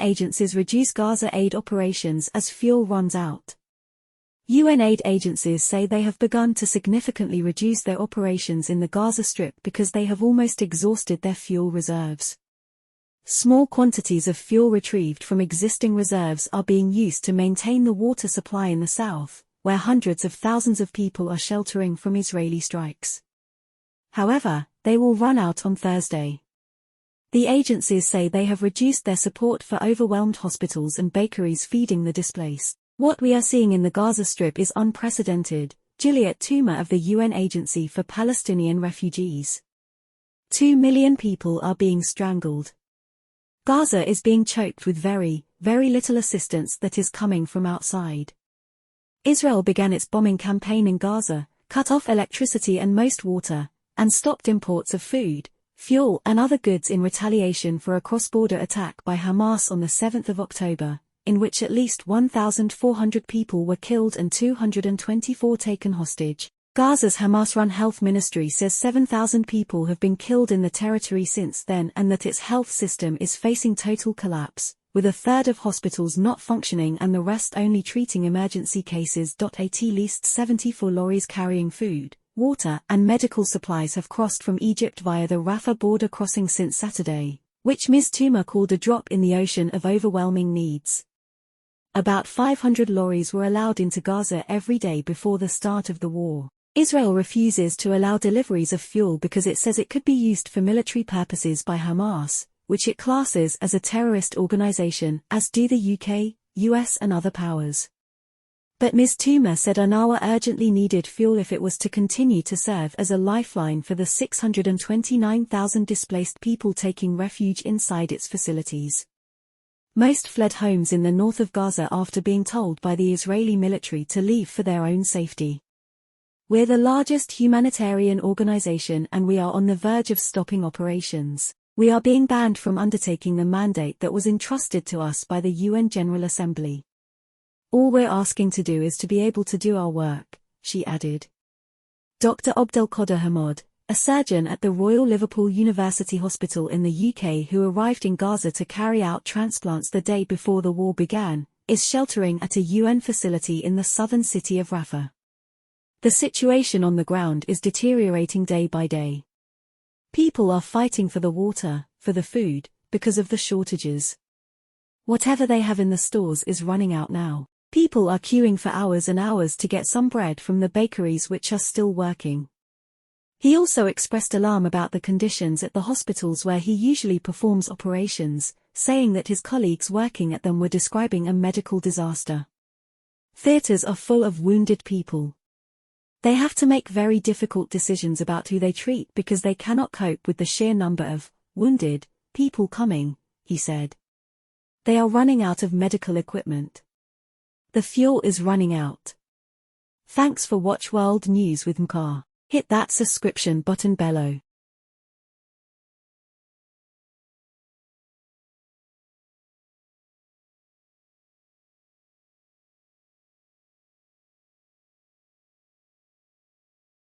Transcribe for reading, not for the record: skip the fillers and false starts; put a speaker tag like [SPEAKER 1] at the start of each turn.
[SPEAKER 1] agencies reduce Gaza aid operations as fuel runs out. UN aid agencies say they have begun to significantly reduce their operations in the Gaza Strip because they have almost exhausted their fuel reserves. Small quantities of fuel retrieved from existing reserves are being used to maintain the water supply in the south, where hundreds of thousands of people are sheltering from Israeli strikes. However, they will run out on Thursday. The agencies say they have reduced their support for overwhelmed hospitals and bakeries feeding the displaced. What we are seeing in the Gaza Strip is unprecedented, Juliet Toomer of the UN Agency for Palestinian Refugees. 2 million people are being strangled. Gaza is being choked with very, very little assistance that is coming from outside. Israel began its bombing campaign in Gaza, cut off electricity and most water, and stopped imports of food, fuel and other goods in retaliation for a cross-border attack by Hamas on the 7th of October, in which at least 1,400 people were killed and 224 taken hostage. Gaza's Hamas-run health ministry says 7,000 people have been killed in the territory since then and that its health system is facing total collapse, with a third of hospitals not functioning and the rest only treating emergency cases. At least 74 lorries carrying food, water and medical supplies have crossed from Egypt via the Rafah border crossing since Saturday, which Ms. Toomer called a drop in the ocean of overwhelming needs. About 500 lorries were allowed into Gaza every day before the start of the war. Israel refuses to allow deliveries of fuel because it says it could be used for military purposes by Hamas, which it classes as a terrorist organization, as do the UK, US and other powers. But Ms. Toomer said UNRWA urgently needed fuel if it was to continue to serve as a lifeline for the 629,000 displaced people taking refuge inside its facilities. Most fled homes in the north of Gaza after being told by the Israeli military to leave for their own safety. We're the largest humanitarian organization and we are on the verge of stopping operations. We are being banned from undertaking the mandate that was entrusted to us by the UN General Assembly. All we're asking to do is to be able to do our work, she added. Dr. Abdelkader Hamad, a surgeon at the Royal Liverpool University Hospital in the UK who arrived in Gaza to carry out transplants the day before the war began, is sheltering at a UN facility in the southern city of Rafah. The situation on the ground is deteriorating day by day. People are fighting for the water, for the food, because of the shortages. Whatever they have in the stores is running out now. People are queuing for hours and hours to get some bread from the bakeries which are still working. He also expressed alarm about the conditions at the hospitals where he usually performs operations, saying that his colleagues working at them were describing a medical disaster. Theaters are full of wounded people. They have to make very difficult decisions about who they treat because they cannot cope with the sheer number of wounded people coming, he said. They are running out of medical equipment. The fuel is running out. Thanks for watch World News with Mkar. Hit that subscription button below.